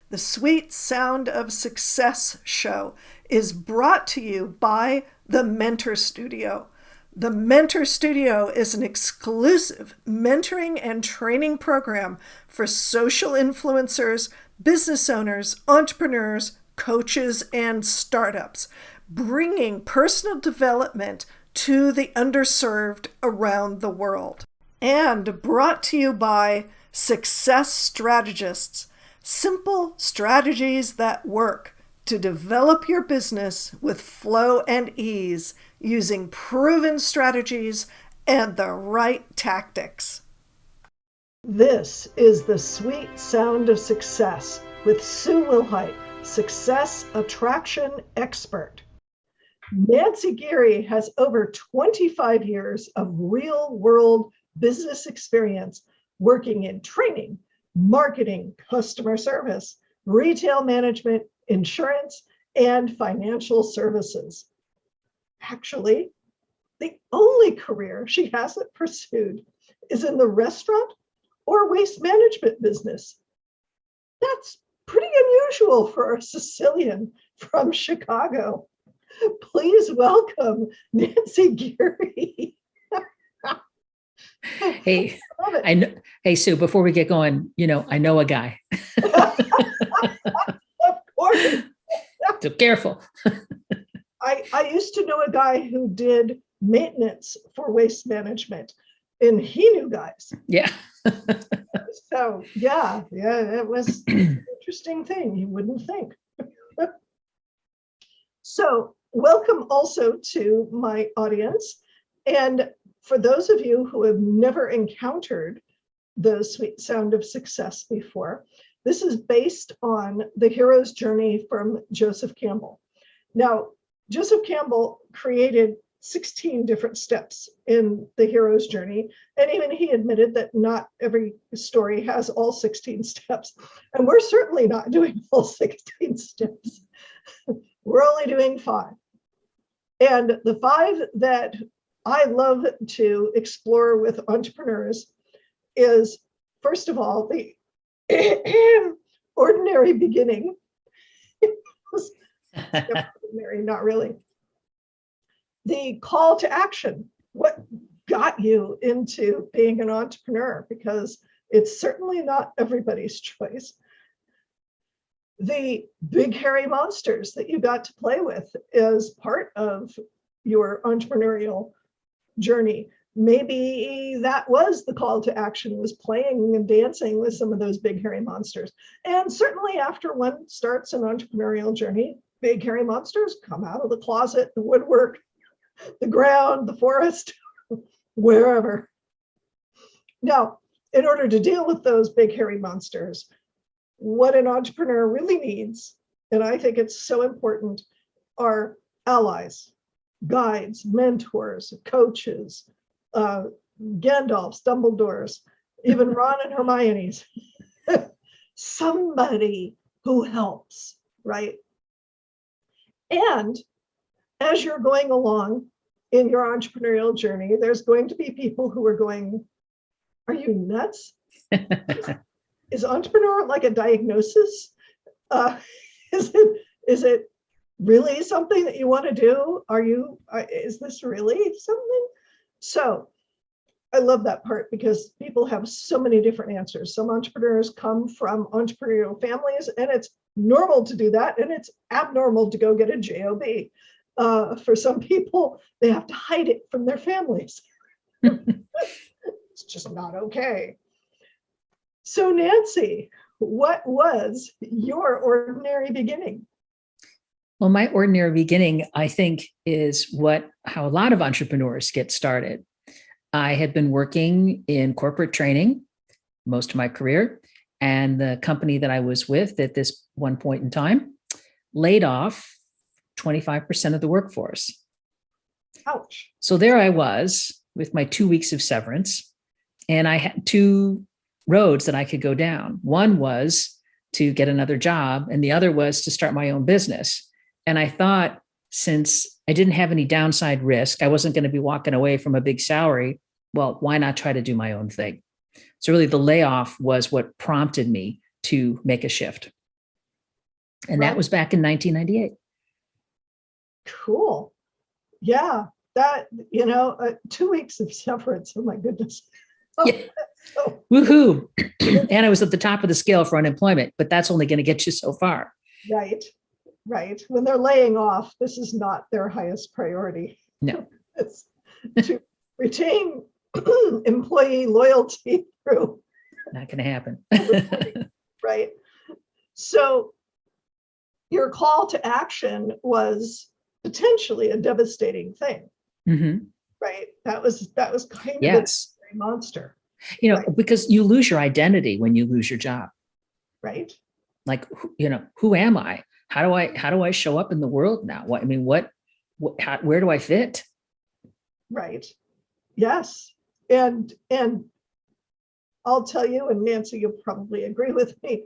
The Sweet Sound of Success show is brought to you by the Mentor Studio. The Mentor Studio is an exclusive mentoring and training program for social influencers, business owners, entrepreneurs, coaches, and startups, bringing personal development to the underserved around the world. And brought to you by Success Strategists. Simple strategies that work to develop your business with flow and ease using proven strategies and the right tactics. This is the Sweet Sound of Success with Sue Wilhite, Success Attraction Expert. Nancy Giere has over 25 years of real-world business experience working in training, marketing, customer service, retail management, insurance, and financial services. Actually, the only career she hasn't pursued is in the restaurant or waste management business. That's pretty unusual for a Sicilian from Chicago. Please welcome Nancy Giere. Hey, I know. Hey, Sue, before we get going, I know a guy. Of course. So careful. I used to know a guy who did maintenance for waste management, and he knew guys. Yeah. So yeah, it was an interesting thing. You wouldn't think. So welcome also to my audience. And for those of you who have never encountered the Sweet Sound of Success before, this is based on the hero's journey from Joseph Campbell. Now, Joseph Campbell created 16 different steps in the hero's journey, and even he admitted that not every story has all 16 steps, and we're certainly not doing all 16 steps. We're only doing 5. And the 5 that I love to explore with entrepreneurs is, first of all, the ordinary beginning. Ordinary, not really. The call to action. What got you into being an entrepreneur? Because it's certainly not everybody's choice. The big hairy monsters that you got to play with as part of your entrepreneurial journey. Maybe that was the call to action, was playing and dancing with some of those big hairy monsters. And certainly after one starts an entrepreneurial journey, big hairy monsters come out of the closet, the woodwork, the ground, the forest, wherever. Now, in order to deal with those big hairy monsters, what an entrepreneur really needs, and I think it's so important, are allies, guides, mentors, coaches, Gandalfs, Dumbledores, even Ron and Hermione's. Somebody who helps, right? And as you're going along in your entrepreneurial journey, there's going to be people who are going, are you nuts? Is entrepreneur like a diagnosis? Is it really something that you want to do? Is this really something? So I love that part because people have so many different answers. Some entrepreneurs come from entrepreneurial families, and it's normal to do that, and it's abnormal to go get a job. For some people, they have to hide it from their families. It's just not okay. So Nancy, what was your ordinary beginning? Well, my ordinary beginning, I think, is how a lot of entrepreneurs get started. I had been working in corporate training most of my career, and the company that I was with at this one point in time laid off 25% of the workforce. Ouch. So there I was with my 2 weeks of severance, and I had 2 roads that I could go down. One was to get another job, and the other was to start my own business. And I thought, since I didn't have any downside risk, I wasn't going to be walking away from a big salary. Well, why not try to do my own thing? So really the layoff was what prompted me to make a shift. And that was back in 1998. Cool. Yeah. 2 weeks of severance. Oh my goodness. Yeah. Woohoo. And I was at the top of the scale for unemployment, but that's only going to get you so far. Right. Right. When they're laying off, this is not their highest priority. No. It's to retain employee loyalty through. Not going to happen. Right. So your call to action was potentially a devastating thing. Mm-hmm. Right. That was kind of a monster. Because you lose your identity when you lose your job. Right. Like, who am I? How do I show up in the world now? Where do I fit? Right. Yes. And I'll tell you, and Nancy, you'll probably agree with me,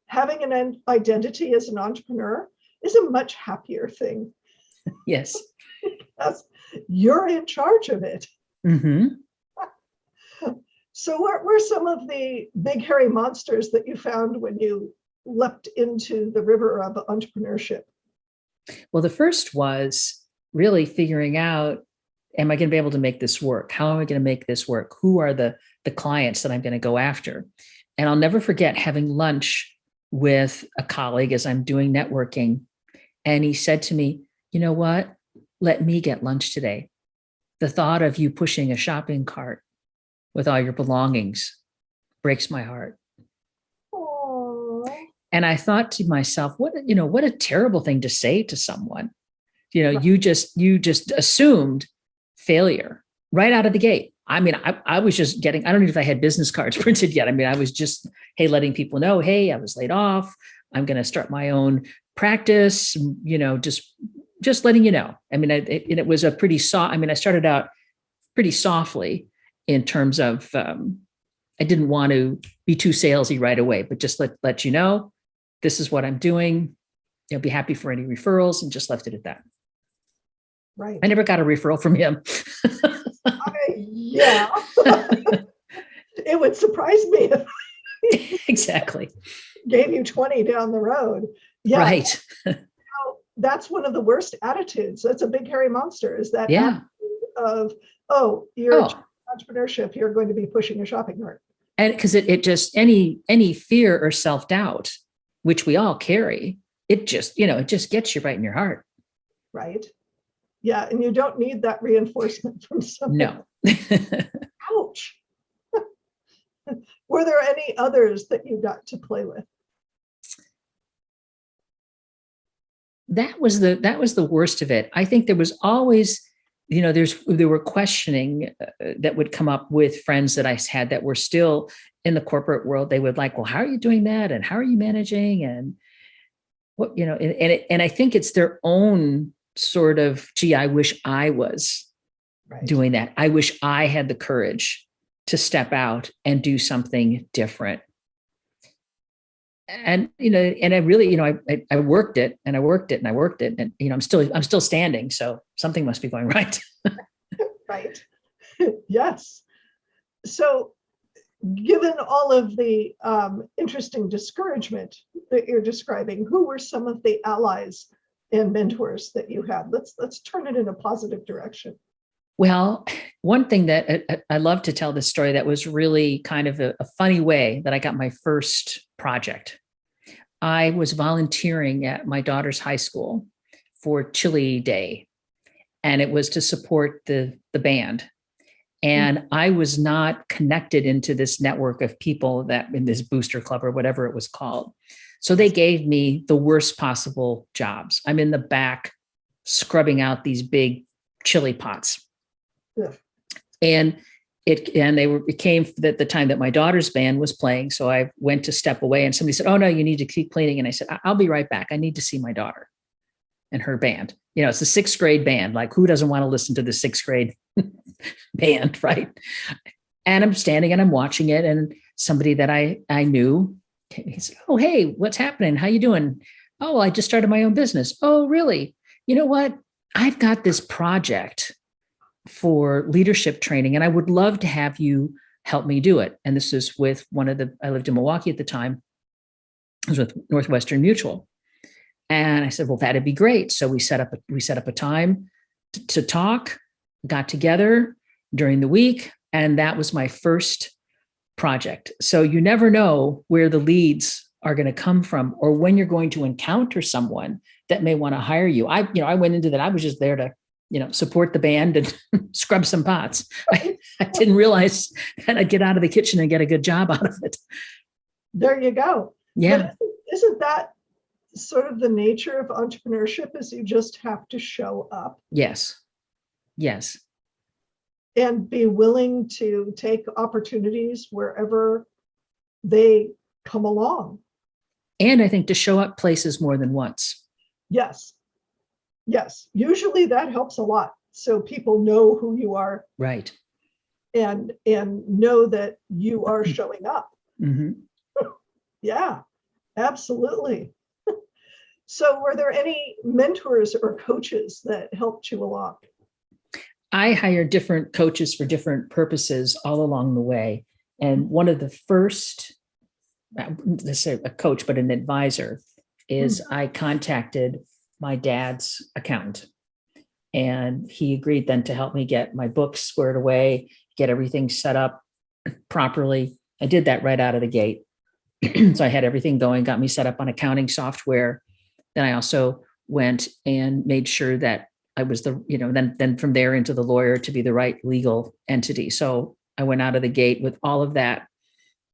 having an identity as an entrepreneur is a much happier thing. Yes. Because you're in charge of it. Mm-hmm. So what were some of the big hairy monsters that you found when you leapt into the river of entrepreneurship? Well, the first was really figuring out, am I going to be able to make this work? How am I going to make this work? Who are the clients that I'm going to go after? And I'll never forget having lunch with a colleague as I'm doing networking. And he said to me, you know what? Let me get lunch today. The thought of you pushing a shopping cart with all your belongings breaks my heart. Aww. And I thought to myself, what a terrible thing to say to someone. Right. You just assumed failure right out of the gate. I was just getting, I don't know if I had business cards printed yet. I was just, hey, letting people know, hey, I was laid off. I'm going to start my own practice, just letting you know. It was a pretty soft, I started out pretty softly in terms of, I didn't want to be too salesy right away, but just let you know, this is what I'm doing. Be happy for any referrals, and just left it at that. Right. I never got a referral from him. Yeah. It would surprise me if exactly gave you 20 down the road. Yeah. Right. That's one of the worst attitudes. That's a big hairy monster, is that attitude of, entrepreneurship, you're going to be pushing a shopping cart. And because it just, any fear or self-doubt, which we all carry, it just gets you right in your heart. Right. Yeah. And you don't need that reinforcement from someone. No. Ouch. Were there any others that you got to play with? That was the worst of it. I think there was always, there were questioning that would come up with friends that I had that were still in the corporate world. They would like, well, how are you doing that? And how are you managing? And what, and I think it's their own sort of, gee, I wish I was doing that. I wish I had the courage to step out and do something different. And, and I really, I worked it and I worked it and I worked it, and, I'm still standing. So something must be going right. Right. Yes. So given all of the interesting discouragement that you're describing, who were some of the allies and mentors that you had? Let's turn it in a positive direction. Well, one thing that I love to tell this story that was really kind of a funny way that I got my first project. I was volunteering at my daughter's high school for Chili Day, and it was to support the band. And I was not connected into this network of people that in this booster club or whatever it was called. So they gave me the worst possible jobs. I'm in the back scrubbing out these big chili pots. Yeah. And it came at the time that my daughter's band was playing. So I went to step away, and somebody said, oh no, you need to keep cleaning. And I said, I'll be right back. I need to see my daughter and her band. It's the 6th grade band. Like, who doesn't want to listen to the 6th grade band, right? And I'm standing and I'm watching it, and somebody that I knew, he said, oh, hey, what's happening? How you doing? Oh, I just started my own business. Oh, really? You know what? I've got this project for leadership training, and I would love to have you help me do it. And this is with I lived in Milwaukee at the time. I was with Northwestern Mutual. And I said, well, that'd be great. So we set up a time to talk, got together during the week. And that was my first project. So you never know where the leads are going to come from or when you're going to encounter someone that may want to hire you. I went into that. I was just there to, support the band and scrub some pots. I didn't realize that I'd get out of the kitchen and get a good job out of it. There you go. Yeah. But isn't that sort of the nature of entrepreneurship, is you just have to show up? Yes. Yes. And be willing to take opportunities wherever they come along. And I think to show up places more than once. Yes. Yes. Usually that helps a lot. So people know who you are. Right. And know that you are showing up. Mm-hmm. Yeah, absolutely. So were there any mentors or coaches that helped you along? I hired different coaches for different purposes all along the way. And one of the first, let's say a coach, but an advisor, is I contacted my dad's accountant. And he agreed then to help me get my books squared away, get everything set up properly. I did that right out of the gate. So I had everything going, got me set up on accounting software. Then I also went and made sure that I was then from there into the lawyer to be the right legal entity. So I went out of the gate with all of that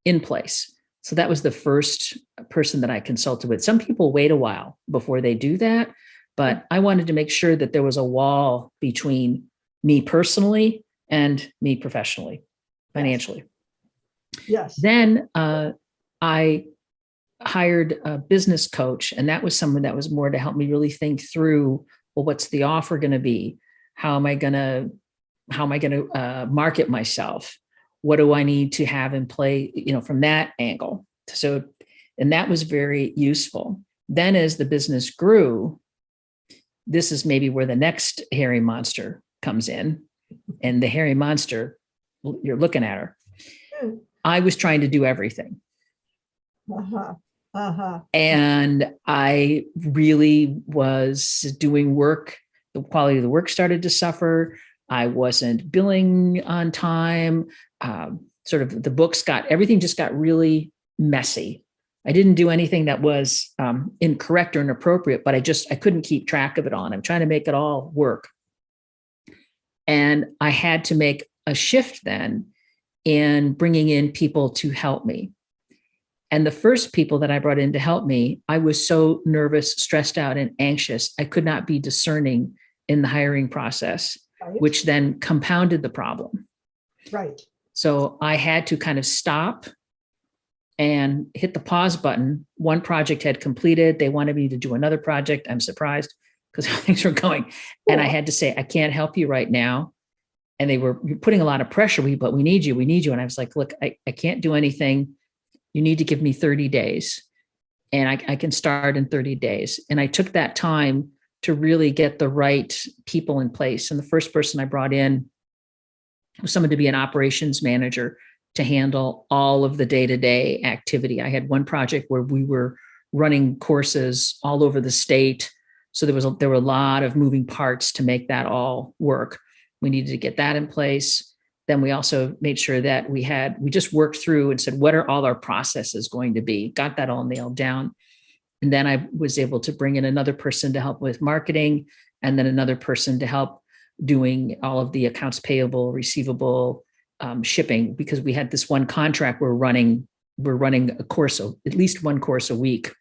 in place. So that was the first person that I consulted with. Some people wait a while before they do that, but I wanted to make sure that there was a wall between me personally and me professionally, financially. Yes. Then I hired a business coach, and that was someone that was more to help me really think through, well, what's the offer going to be? How am I going to market myself? What do I need to have in play, from that angle? So, and that was very useful. Then as the business grew, this is maybe where the next hairy monster comes in. And the hairy monster, you're looking at her. I was trying to do everything. And I really was doing work. The quality of the work started to suffer. I wasn't billing on time. Sort of the books everything just got really messy. I didn't do anything that was incorrect or inappropriate, but I couldn't keep track of it all. And I'm trying to make it all work. And I had to make a shift then in bringing in people to help me. And the first people that I brought in to help me, I was so nervous, stressed out, and anxious. I could not be discerning in the hiring process, right, which then compounded the problem. Right. So I had to kind of stop and hit the pause button. One project had completed. They wanted me to do another project. I'm surprised because things were going. Cool. And I had to say, I can't help you right now. And they were putting a lot of pressure, but we need you. And I was like, look, I can't do anything. You need to give me 30 days and I can start in 30 days. And I took that time to really get the right people in place. And the first person I brought in was someone to be an operations manager to handle all of the day-to-day activity. I had one project where we were running courses all over the state. So there were a lot of moving parts to make that all work. We needed to get that in place. Then we also made sure that we just worked through and said, what are all our processes going to be? Got that all nailed down. And then I was able to bring in another person to help with marketing, and then another person to help doing all of the accounts payable, receivable, shipping, because we had this one contract we're running a course, at least one course a week.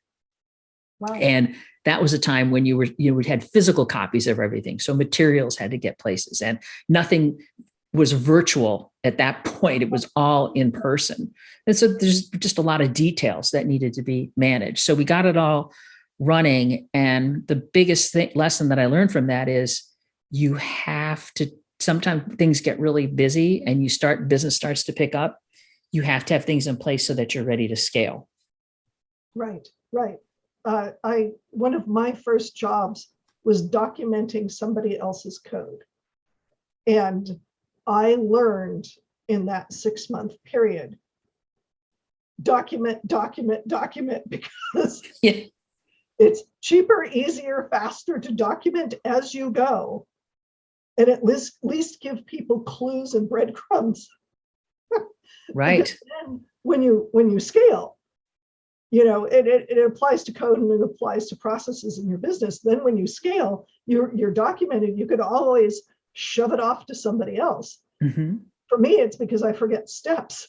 Wow. And that was a time when you had physical copies of everything. So materials had to get places, and nothing was virtual at that point. It was all in person. And so there's just a lot of details that needed to be managed. So we got it all running. And the biggest lesson that I learned from that is you have to, sometimes things get really busy and business starts to pick up. You have to have things in place so that you're ready to scale. Right, right. One of my first jobs was documenting somebody else's code. And I learned in that 6-month period, document, because It's cheaper, easier, faster to document as you go, and at least give people clues and breadcrumbs. Right. Then when you scale, it applies to code and it applies to processes in your business. Then when you scale, you're documented. You could always shove it off to somebody else. Mm-hmm. For me, it's because I forget steps.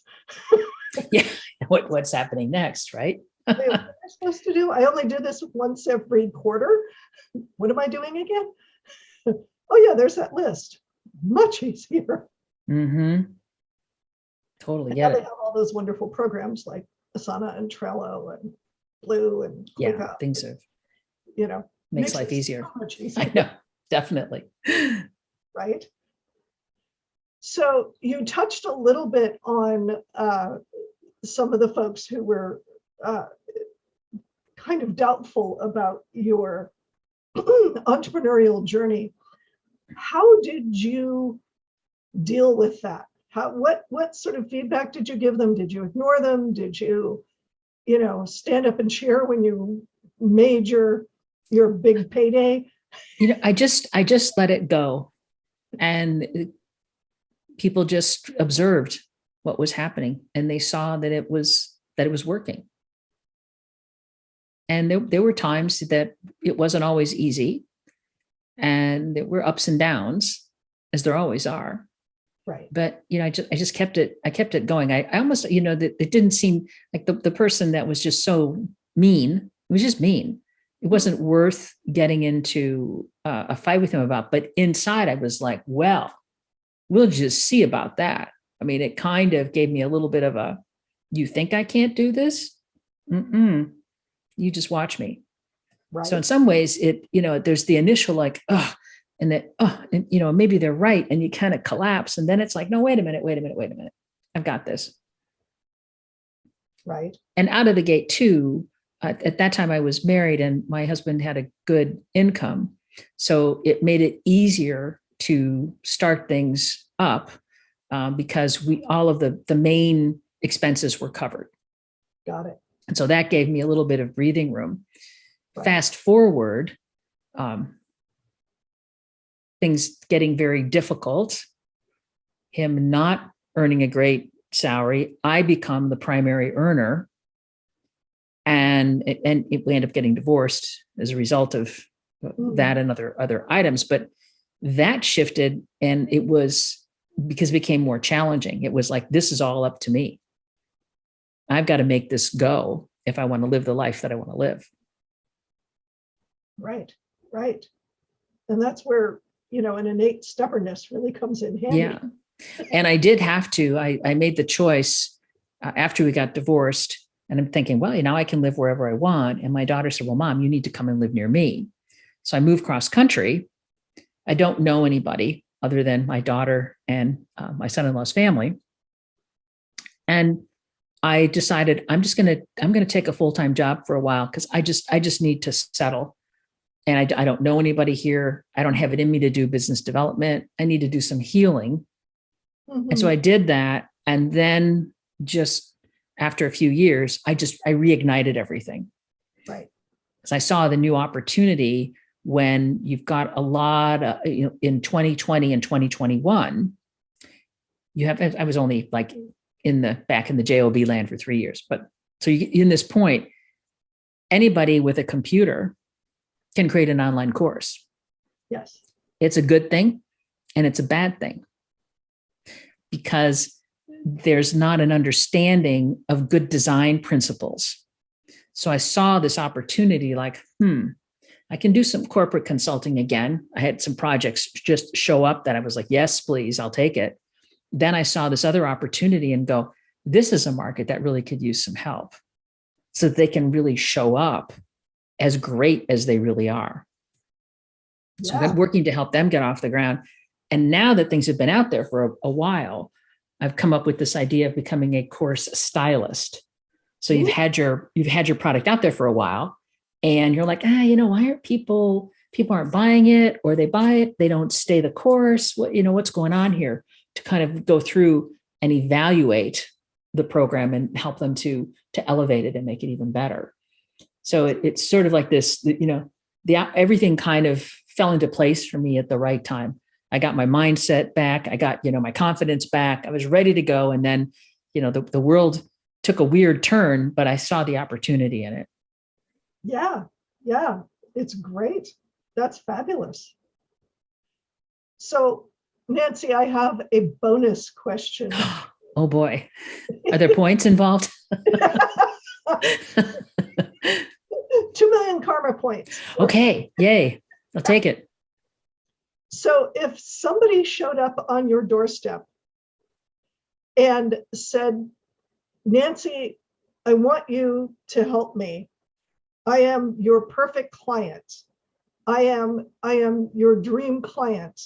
Yeah. What's happening next, right? What am I supposed to do? I only do this once every quarter. What am I doing again? Oh yeah, there's that list. Much easier. Mm-hmm. Totally And get now they it. have all those wonderful programs like Asana and Trello and Blue and ClickUp. Yeah, things are makes makes life easier. So much easier. I know, definitely. Right. So you touched a little bit on some of the folks who were kind of doubtful about your entrepreneurial journey. How did you deal with that? What sort of feedback did you give them? Did you ignore them? Did you, stand up and cheer when you made your big payday? I just let it go, and people just observed what was happening, and they saw that it was working. And there were times that it wasn't always easy, and there were ups and downs, as there always are. Right. But I just kept it going. I almost that it didn't seem like the person that was just so mean. It was just mean. It wasn't worth getting into a fight with him about. But inside, I was like, well, we'll just see about that. I mean, it kind of gave me a little bit of a, you think I can't do this? Mm-mm. You just watch me. Right. So in some ways, there's the initial like, oh, and that, oh, and maybe they're right, and you kind of collapse, and then it's like, no, wait a minute, I've got this. Right. And out of the gate too, at that time I was married, and my husband had a good income, so it made it easier to start things up because all of the main expenses were covered. Got it. And so that gave me a little bit of breathing room. Right. Fast forward, things getting very difficult, him not earning a great salary, I become the primary earner, and we end up getting divorced as a result of that and other items. But that shifted, and it was because it became more challenging. It was like, this is all up to me. I've got to make this go if I want to live the life that I want to live. Right. And that's where, an innate stubbornness really comes in handy. Yeah. And I did have to, I made the choice after we got divorced, and I'm thinking, well, now I can live wherever I want. And my daughter said, well, Mom, you need to come and live near me. So I moved cross country. I don't know anybody other than my daughter and my son-in-law's family. And I decided I'm going to take a full-time job for a while, because I just need to settle. And I don't know anybody here. I don't have it in me to do business development. I need to do some healing. Mm-hmm. And so I did that. And then just after a few years, I reignited everything. Right. Because I saw the new opportunity when you've got a lot of, in 2020 and 2021, I was only like back in the JOB land for 3 years. But so in this point, anybody with a computer can create an online course. Yes. It's a good thing and it's a bad thing, because there's not an understanding of good design principles. So I saw this opportunity like, I can do some corporate consulting again. I had some projects just show up that I was like, yes, please, I'll take it. Then I saw this other opportunity and go, this is a market that really could use some help, so that they can really show up as great as they really are. So I've been working to help them get off the ground. And now that things have been out there for a while, I've come up with this idea of becoming a course stylist. So you've had your product out there for a while, and you're like, why aren't people aren't buying it, or they buy it, they don't stay the course. What's going on here? To kind of go through and evaluate the program and help them to elevate it and make it even better. So it's sort of like this, everything kind of fell into place for me at the right time. I got my mindset back. I got, my confidence back. I was ready to go. And then, the world took a weird turn, but I saw the opportunity in it. Yeah. Yeah. It's great. That's fabulous. So, Nancy, I have a bonus question. Oh boy. Are there points involved? 2 million karma points. Okay. Yay. I'll take it. So if somebody showed up on your doorstep and said, Nancy, I want you to help me. I am your perfect client. I am your dream client.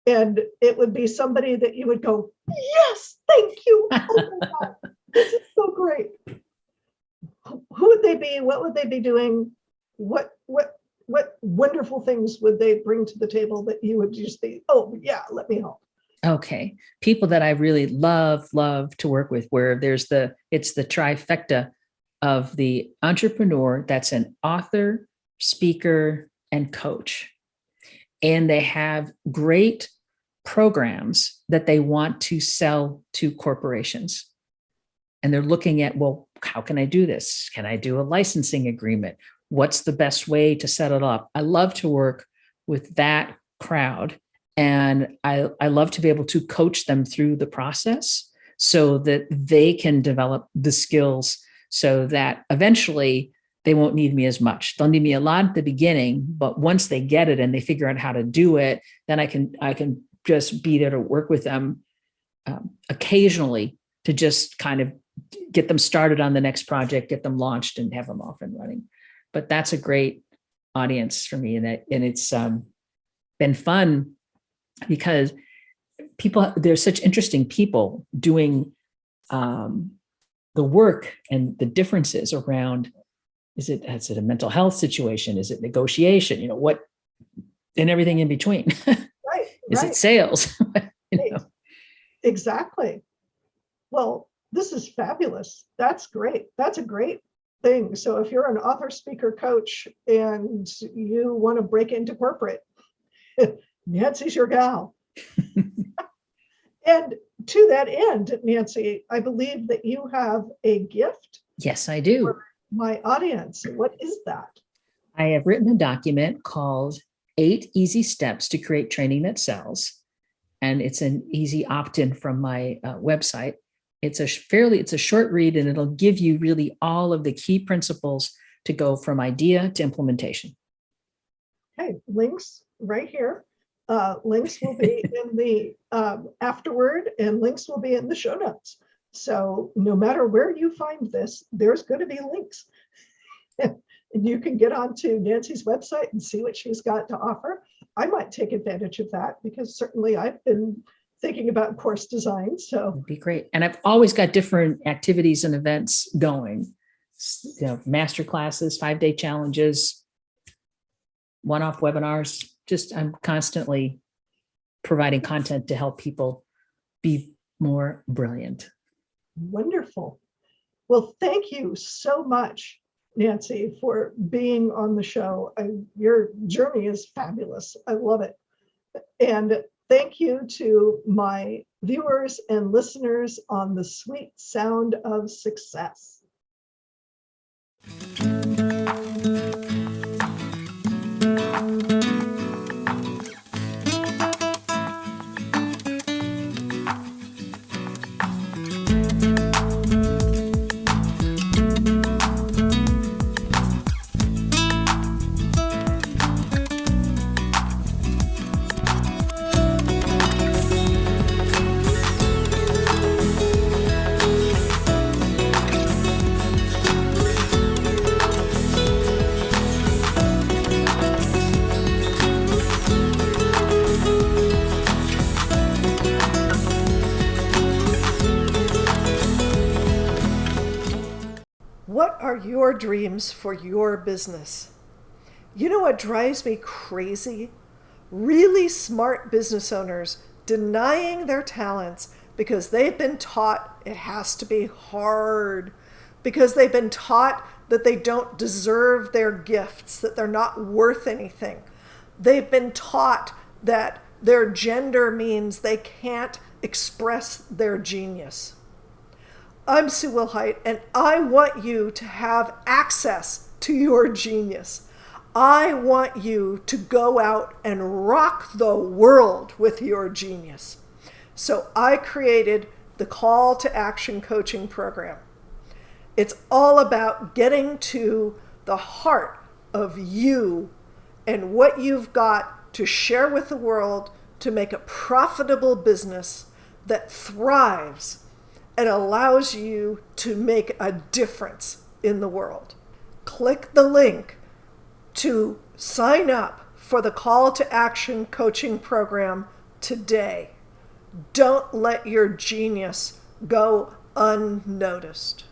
And it would be somebody that you would go, yes, thank you. Oh my God, this is so great. Who would they be? What would they be doing? What wonderful things would they bring to the table that you would just be, oh yeah, let me help? Okay. People that I really love to work with, where it's the trifecta of the entrepreneur that's an author, speaker, and coach. And they have great programs that they want to sell to corporations. And they're looking at, well, how can I do this? Can I do a licensing agreement? What's the best way to set it up? I love to work with that crowd. And I love to be able to coach them through the process so that they can develop the skills so that eventually they won't need me as much. They'll need me a lot at the beginning, but once they get it and they figure out how to do it, then I can just be there to work with them occasionally to just kind of get them started on the next project, get them launched, and have them off and running. But that's a great audience for me, and it's been fun because there's such interesting people doing the work and the differences around. Is it a mental health situation? Is it negotiation? What, and everything in between. Right. Is it sales? Exactly. Well, this is fabulous. That's great. That's a great thing. So if you're an author, speaker, coach, and you want to break into corporate, Nancy's your gal. And to that end, Nancy, I believe that you have a gift. Yes, I do. For my audience. What is that? I have written a document called 8 Easy Steps to Create Training That Sells. And it's an easy opt-in from my website. It's a short read, and it'll give you really all of the key principles to go from idea to implementation. Okay, links right here. Links will be in the afterward, and links will be in the show notes. So no matter where you find this, there's going to be links. And you can get onto Nancy's website and see what she's got to offer. I might take advantage of that because certainly I've been thinking about course design. So it'd be great. And I've always got different activities and events going. Master classes, 5-day challenges, one-off webinars. I'm constantly providing content to help people be more brilliant. Wonderful. Well, thank you so much, Nancy, for being on the show. Your journey is fabulous. I love it. And thank you to my viewers and listeners on the Sweet Sound of Success. What are your dreams for your business? You know what drives me crazy? Really smart business owners denying their talents because they've been taught it has to be hard, because they've been taught that they don't deserve their gifts, that they're not worth anything. They've been taught that their gender means they can't express their genius. I'm Sue Wilhite, and I want you to have access to your genius. I want you to go out and rock the world with your genius. So I created the Call to Action coaching program. It's all about getting to the heart of you and what you've got to share with the world to make a profitable business that thrives and allows you to make a difference in the world. Click the link to sign up for the Call to Action coaching program today. Don't let your genius go unnoticed.